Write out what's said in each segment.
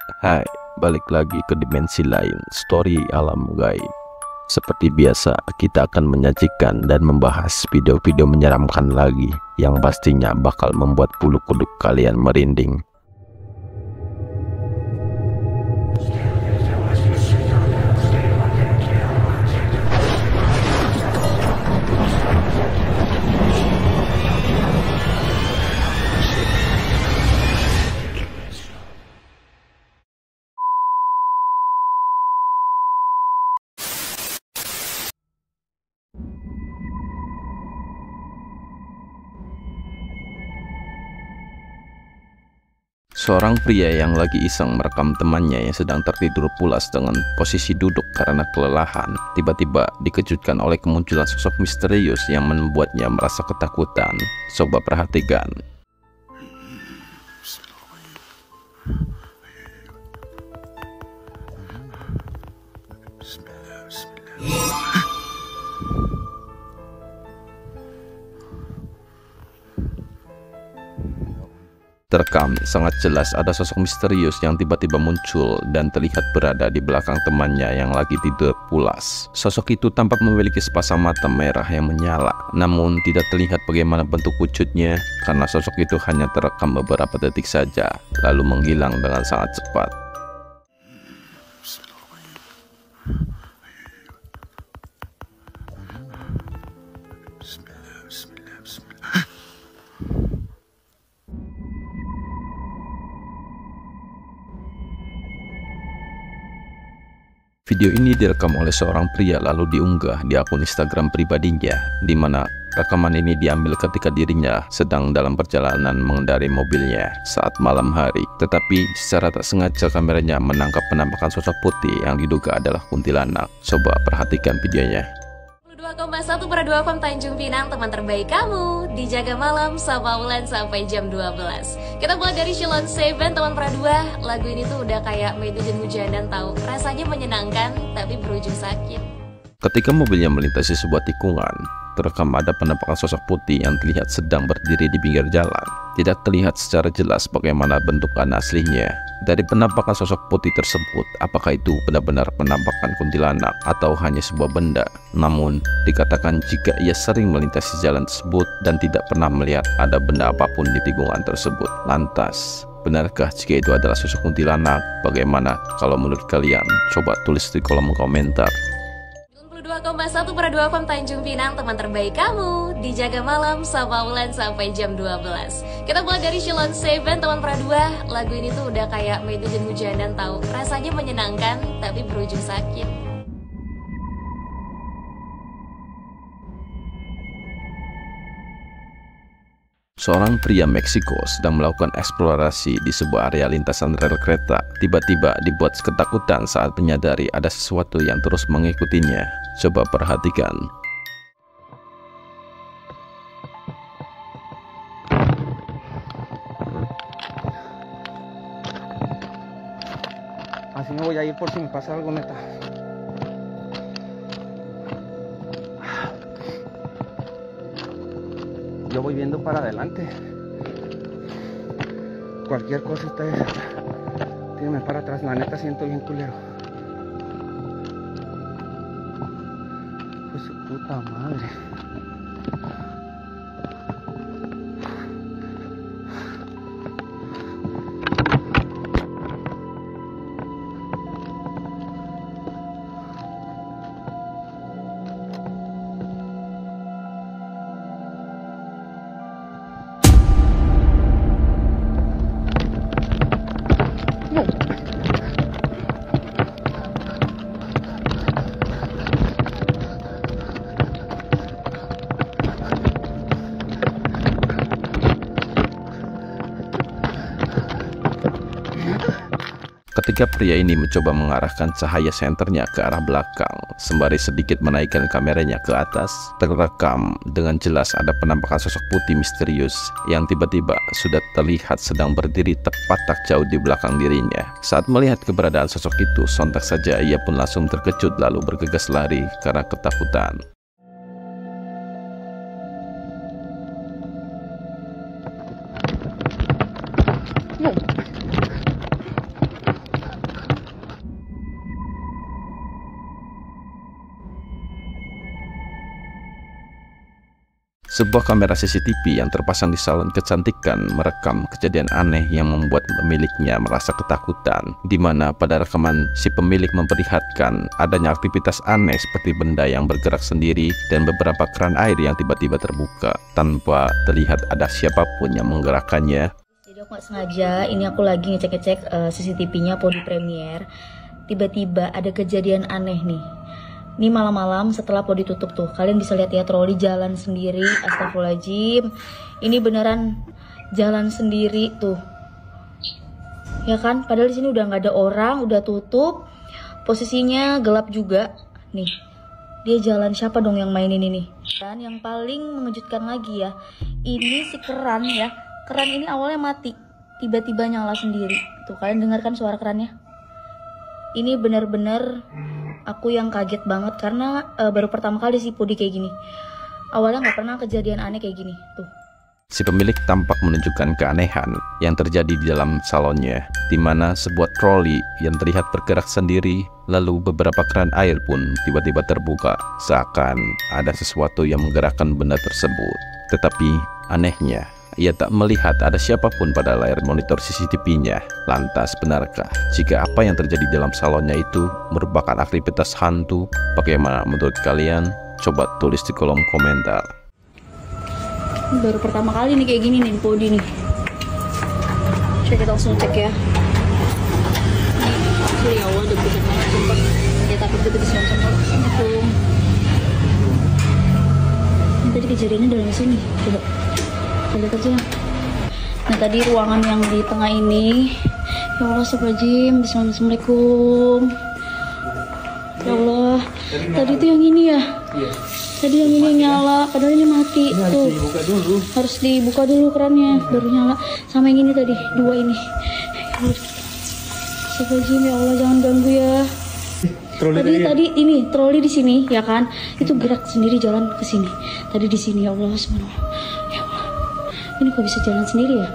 Hai, balik lagi ke dimensi lain, story alam gaib. Seperti biasa, kita akan menyajikan dan membahas video-video menyeramkan lagi yang pastinya bakal membuat bulu kuduk kalian merinding. Seorang pria yang lagi iseng merekam temannya yang sedang tertidur pulas dengan posisi duduk karena kelelahan, tiba-tiba dikejutkan oleh kemunculan sosok misterius yang membuatnya merasa ketakutan. Coba perhatikan. Terekam sangat jelas ada sosok misterius yang tiba-tiba muncul dan terlihat berada di belakang temannya yang lagi tidur pulas. Sosok itu tampak memiliki sepasang mata merah yang menyala, namun tidak terlihat bagaimana bentuk wujudnya karena sosok itu hanya terekam beberapa detik saja, lalu menghilang dengan sangat cepat. Video ini direkam oleh seorang pria lalu diunggah di akun Instagram pribadinya, di mana rekaman ini diambil ketika dirinya sedang dalam perjalanan mengendarai mobilnya saat malam hari. Tetapi secara tak sengaja kameranya menangkap penampakan sosok putih yang diduga adalah kuntilanak. Coba perhatikan videonya. 2,1 per 2 FM Tanjung Pinang, teman terbaik kamu dijaga malam sama bulan sampai jam 12. Kita mulai dari Shilon Seven, teman per 2. Lagu ini tuh udah kayak made in hujanan tahu. Rasanya menyenangkan tapi berujung sakit. Ketika mobilnya melintasi sebuah tikungan, terekam ada penampakan sosok putih yang terlihat sedang berdiri di pinggir jalan. Tidak terlihat secara jelas bagaimana bentukan aslinya. Dari penampakan sosok putih tersebut, apakah itu benar-benar penampakan kuntilanak atau hanya sebuah benda? Namun, dikatakan jika ia sering melintasi jalan tersebut dan tidak pernah melihat ada benda apapun di tikungan tersebut. Lantas, benarkah jika itu adalah sosok kuntilanak? Bagaimana kalau menurut kalian? Coba tulis di kolom komentar. 2,1 per 2 FM Tanjung Pinang, teman terbaik kamu dijaga malam sama bulan sampai jam 12. Kita mulai dari Shilon Seven, teman per 2. Lagu ini tuh udah kayak made in hujanan tahu. Rasanya menyenangkan tapi berujung sakit. Seorang pria Meksiko sedang melakukan eksplorasi di sebuah area lintasan rel kereta. Tiba-tiba dibuat ketakutan saat menyadari ada sesuatu yang terus mengikutinya. Coba perhatikan. Así me voy a ir por si me pasa algo, neta. Yo voy viendo para adelante. Cualquier cosa ustedes tírenme para atrás. La neta siento bien culero. Pues su puta madre. Ketika pria ini mencoba mengarahkan cahaya senternya ke arah belakang, sembari sedikit menaikkan kameranya ke atas, terekam dengan jelas ada penampakan sosok putih misterius yang tiba-tiba sudah terlihat sedang berdiri tepat tak jauh di belakang dirinya. Saat melihat keberadaan sosok itu, sontak saja ia pun langsung terkejut lalu bergegas lari karena ketakutan. Sebuah kamera CCTV yang terpasang di salon kecantikan merekam kejadian aneh yang membuat pemiliknya merasa ketakutan, di mana pada rekaman si pemilik memperlihatkan adanya aktivitas aneh seperti benda yang bergerak sendiri dan beberapa keran air yang tiba-tiba terbuka tanpa terlihat ada siapapun yang menggerakkannya. Jadi aku nggak sengaja, ini aku lagi ngecek-ngecek CCTV-nya Podi Premier. Tiba-tiba ada kejadian aneh nih. Ini malam-malam setelah Podi tutup tuh, kalian bisa lihat ya troli jalan sendiri. Astagfirullahaladzim, ini beneran jalan sendiri tuh, ya kan? Padahal di sini udah nggak ada orang, udah tutup, posisinya gelap juga. Nih, dia jalan, siapa dong yang mainin ini? Dan yang paling mengejutkan lagi ya, ini si keran ya, keran ini awalnya mati, tiba-tiba nyala sendiri. Tuh kalian dengarkan suara kerannya? Ini bener-bener aku yang kaget banget karena baru pertama kali sih Podi kayak gini. Awalnya nggak pernah kejadian aneh kayak gini. Tuh. Si pemilik tampak menunjukkan keanehan yang terjadi di dalam salonnya, di mana sebuah troli yang terlihat bergerak sendiri, lalu beberapa keran air pun tiba-tiba terbuka, seakan ada sesuatu yang menggerakkan benda tersebut. Tetapi anehnya, ia tak melihat ada siapapun pada layar monitor CCTV-nya. Lantas benarkah jika apa yang terjadi dalam salonnya itu merupakan aktivitas hantu? Bagaimana menurut kalian? Coba tulis di kolom komentar. Ini baru pertama kali nih kayak gini nih di Podi nih. Kita langsung cek ya. Ini ya Allah, udah bisa banget sumpah. Ya tapi itu bisa langsung. Assalamualaikum. Ini tadi kejadiannya dalam sini. Coba lihat aja. Nah tadi ruangan yang di tengah ini, ya Allah astagfirullahaladzim, Assalamualaikum. Ya Allah, tadi itu yang ini ya? Iya. Tadi yang ini nyala, padahal ini mati. Ini tuh harus dibuka dulu. Harus dibuka dulu kerannya, baru nyala. Sama yang ini tadi, dua ini. Astagfirullahaladzim, ya Allah jangan ganggu ya. Tadi ini troli di sini ya kan, itu gerak sendiri jalan ke sini. Tadi di sini ya Allah subhanallah. Ya Allah, ini kok bisa jalan sendiri ya?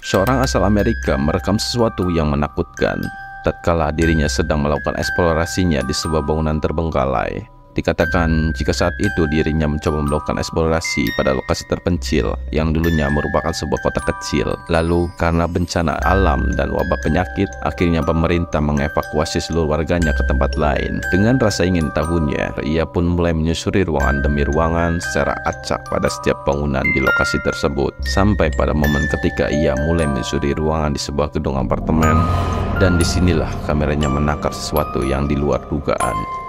Seorang asal Amerika merekam sesuatu yang menakutkan tatkala dirinya sedang melakukan eksplorasinya di sebuah bangunan terbengkalai. Dikatakan jika saat itu dirinya mencoba melakukan eksplorasi pada lokasi terpencil yang dulunya merupakan sebuah kota kecil. Lalu karena bencana alam dan wabah penyakit, akhirnya pemerintah mengevakuasi seluruh warganya ke tempat lain. Dengan rasa ingin tahunya, ia pun mulai menyusuri ruangan demi ruangan secara acak pada setiap bangunan di lokasi tersebut. Sampai pada momen ketika ia mulai menyusuri ruangan di sebuah gedung apartemen, dan disinilah kameranya menangkap sesuatu yang di luar dugaan.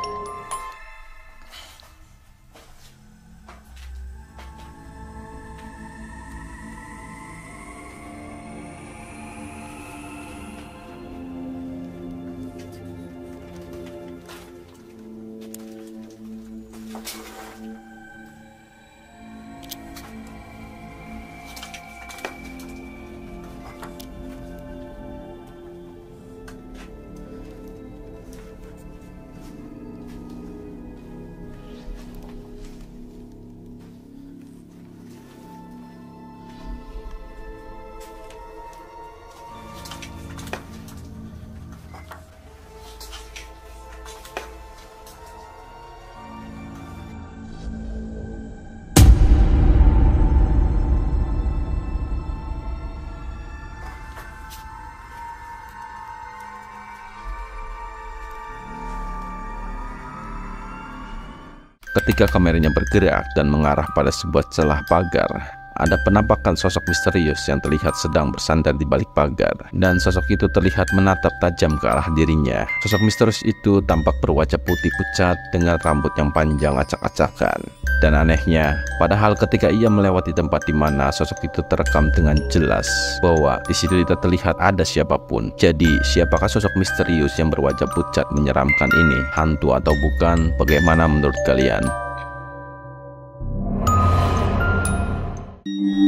Ketika kameranya bergerak dan mengarah pada sebuah celah pagar, ada penampakan sosok misterius yang terlihat sedang bersandar di balik pagar, dan sosok itu terlihat menatap tajam ke arah dirinya. Sosok misterius itu tampak berwajah putih pucat dengan rambut yang panjang acak-acakan. Dan anehnya, padahal ketika ia melewati tempat di mana sosok itu terekam dengan jelas bahwa di situ tidak terlihat ada siapapun. Jadi, siapakah sosok misterius yang berwajah pucat menyeramkan ini? Hantu atau bukan? Bagaimana menurut kalian?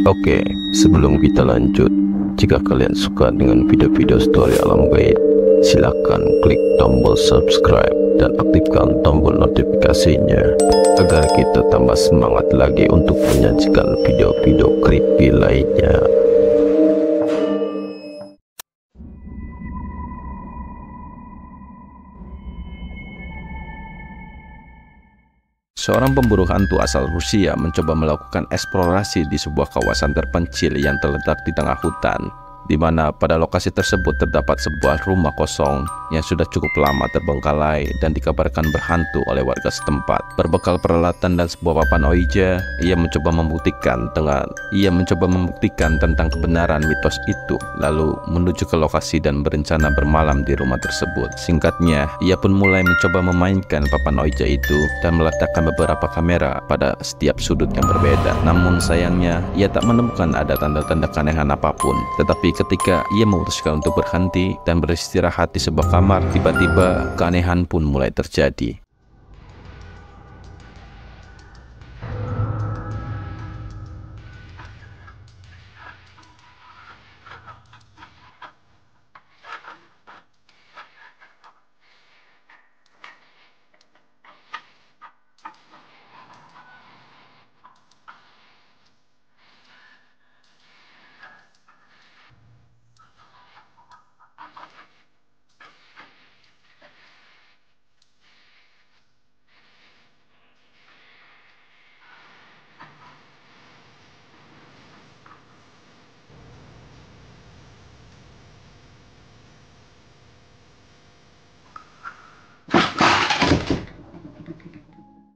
Oke, sebelum kita lanjut, jika kalian suka dengan video-video story alam gaib, silakan klik tombol subscribe dan aktifkan tombol notifikasinya agar kita tambah semangat lagi untuk menyajikan video-video creepy lainnya. seorang pemburu hantu asal Rusia mencoba melakukan eksplorasi di sebuah kawasan terpencil yang terletak di tengah hutan, di mana pada lokasi tersebut terdapat sebuah rumah kosong yang sudah cukup lama terbengkalai dan dikabarkan berhantu oleh warga setempat. Berbekal peralatan dan sebuah papan Ouija, ia mencoba membuktikan tentang kebenaran mitos itu, lalu menuju ke lokasi dan berencana bermalam di rumah tersebut. Singkatnya, ia pun mulai mencoba memainkan papan Ouija itu dan meletakkan beberapa kamera pada setiap sudut yang berbeda. Namun sayangnya, ia tak menemukan ada tanda-tanda keanehan apapun. Tetapi ketika ia memutuskan untuk berhenti dan beristirahat di sebuah kamar, tiba-tiba keanehan pun mulai terjadi.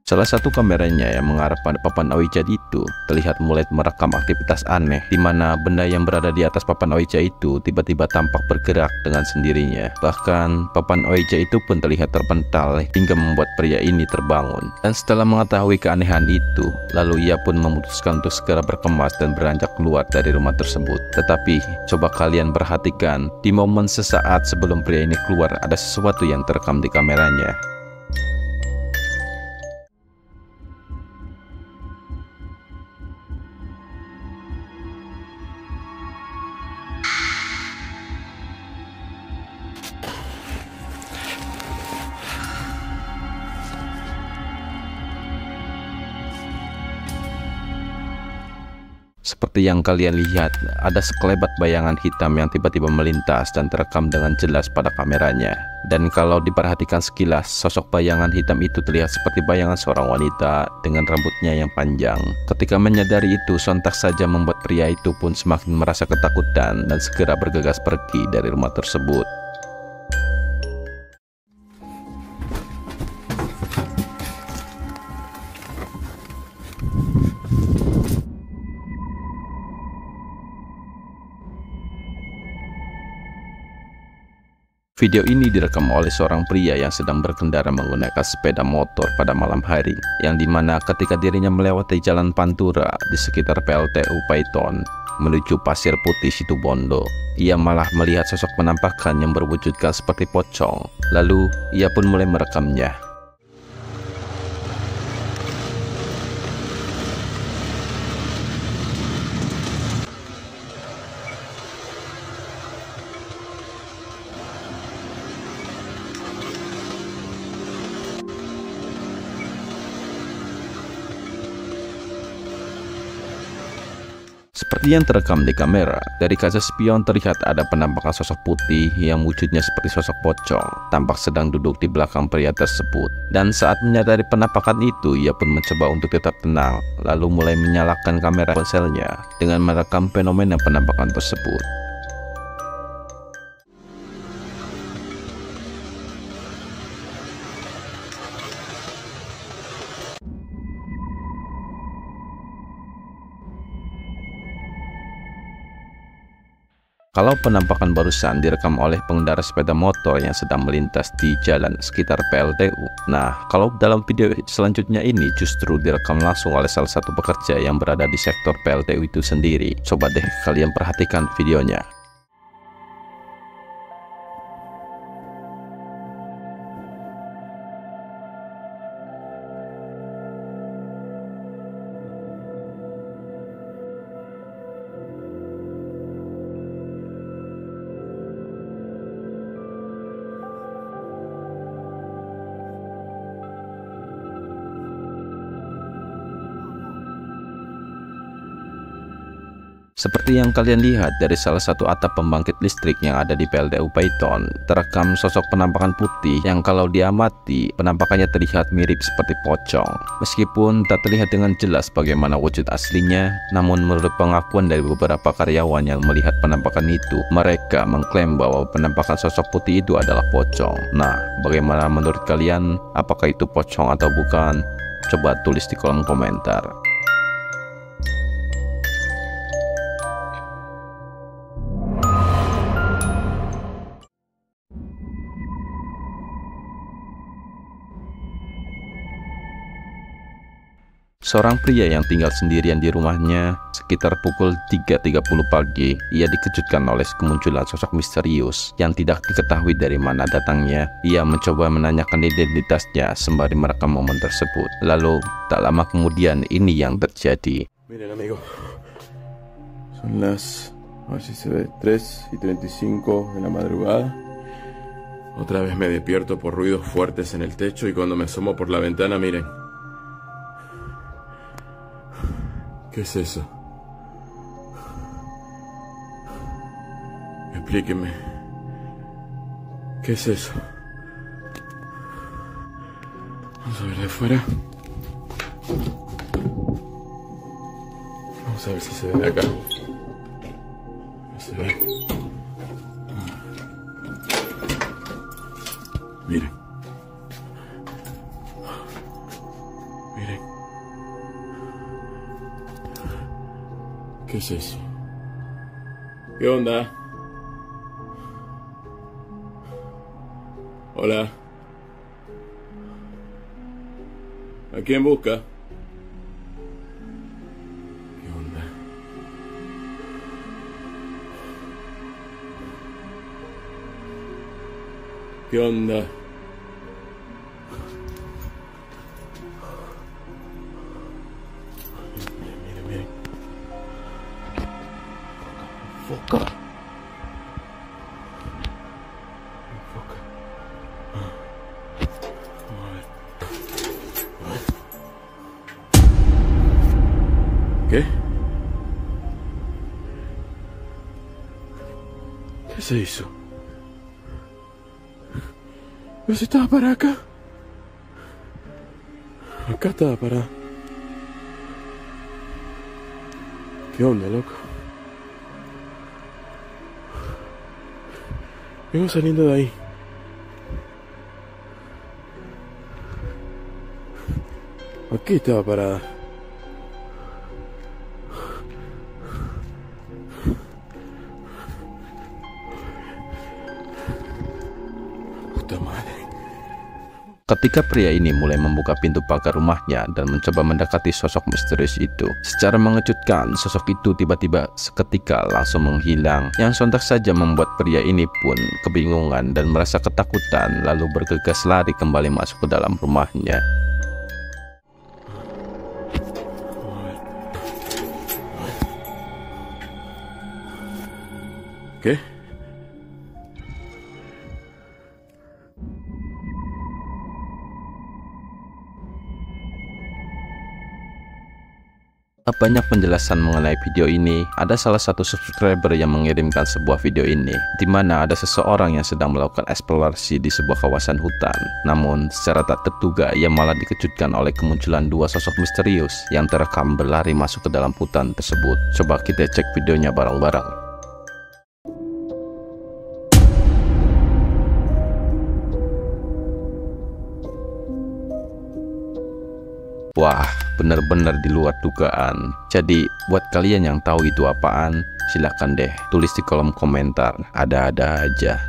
Salah satu kameranya yang mengarah pada papan Ouija itu terlihat mulai merekam aktivitas aneh, di mana benda yang berada di atas papan Ouija itu tiba-tiba tampak bergerak dengan sendirinya. Bahkan papan Ouija itu pun terlihat terpental hingga membuat pria ini terbangun. Dan setelah mengetahui keanehan itu, lalu ia pun memutuskan untuk segera berkemas dan beranjak keluar dari rumah tersebut. Tetapi coba kalian perhatikan, di momen sesaat sebelum pria ini keluar ada sesuatu yang terekam di kameranya. Seperti yang kalian lihat, ada sekelebat bayangan hitam yang tiba-tiba melintas dan terekam dengan jelas pada kameranya. Dan kalau diperhatikan sekilas, sosok bayangan hitam itu terlihat seperti bayangan seorang wanita dengan rambutnya yang panjang. Ketika menyadari itu, sontak saja membuat pria itu pun semakin merasa ketakutan dan segera bergegas pergi dari rumah tersebut. Video ini direkam oleh seorang pria yang sedang berkendara menggunakan sepeda motor pada malam hari, yang dimana ketika dirinya melewati jalan Pantura di sekitar PLTU Paiton menuju Pasir Putih Situbondo, ia malah melihat sosok penampakan yang berwujudkan seperti pocong. Lalu ia pun mulai merekamnya. Seperti yang terekam di kamera, dari kaca spion terlihat ada penampakan sosok putih yang wujudnya seperti sosok pocong, tampak sedang duduk di belakang pria tersebut. Dan saat menyadari penampakan itu, ia pun mencoba untuk tetap tenang, lalu mulai menyalakan kamera ponselnya dengan merekam fenomena penampakan tersebut. Kalau penampakan barusan direkam oleh pengendara sepeda motor yang sedang melintas di jalan sekitar PLTU. Nah, kalau dalam video selanjutnya ini justru direkam langsung oleh salah satu pekerja yang berada di sektor PLTU itu sendiri. Coba deh kalian perhatikan videonya. Seperti yang kalian lihat dari salah satu atap pembangkit listrik yang ada di PLTU Paiton, terekam sosok penampakan putih yang kalau diamati penampakannya terlihat mirip seperti pocong. Meskipun tak terlihat dengan jelas bagaimana wujud aslinya, namun menurut pengakuan dari beberapa karyawan yang melihat penampakan itu, mereka mengklaim bahwa penampakan sosok putih itu adalah pocong. Nah, bagaimana menurut kalian? Apakah itu pocong atau bukan? Coba tulis di kolom komentar. Seorang pria yang tinggal sendirian di rumahnya sekitar pukul 3.30 pagi, ia dikejutkan oleh kemunculan sosok misterius yang tidak diketahui dari mana datangnya. Ia mencoba menanyakan identitasnya sembari merekam momen tersebut. Lalu, tak lama kemudian ini yang terjadi. Miren amigo, son las, a ver si se ve, 3:35 de la madrugada. Otra vez me despierto por ruidos fuertes en el techo y cuando me asomo por la ventana, miren. ¿Qué es eso? Explíqueme. ¿Qué es eso? Vamos a ver de afuera. Vamos a ver si se ve de acá. No se ve. Miren. Miren. ¿Qué es eso? ¿Qué onda? Hola. ¿A quién busca? ¿Qué onda? ¿Qué onda? Miren, miren. Enfoca. Enfoca. Vamos a ver. ¿Qué? ¿Qué se hizo? ¿No se estaba para acá? Acá estaba para... ¿Qué onda, loco? Vengo saliendo de ahí. Aquí estaba parada. Puta madre. Ketika pria ini mulai membuka pintu pagar rumahnya dan mencoba mendekati sosok misterius itu, secara mengejutkan sosok itu tiba-tiba seketika langsung menghilang, yang sontak saja membuat pria ini pun kebingungan dan merasa ketakutan, lalu bergegas lari kembali masuk ke dalam rumahnya. ¿Qué? Banyak penjelasan mengenai video ini. Ada salah satu subscriber yang mengirimkan sebuah video ini, di mana ada seseorang yang sedang melakukan eksplorasi di sebuah kawasan hutan. Namun, secara tak terduga, ia malah dikejutkan oleh kemunculan dua sosok misterius yang terekam berlari masuk ke dalam hutan tersebut. Coba kita cek videonya bareng-bareng. Wah, benar-benar di luar dugaan. Jadi, buat kalian yang tahu itu apaan, silakan deh tulis di kolom komentar. Ada-ada aja.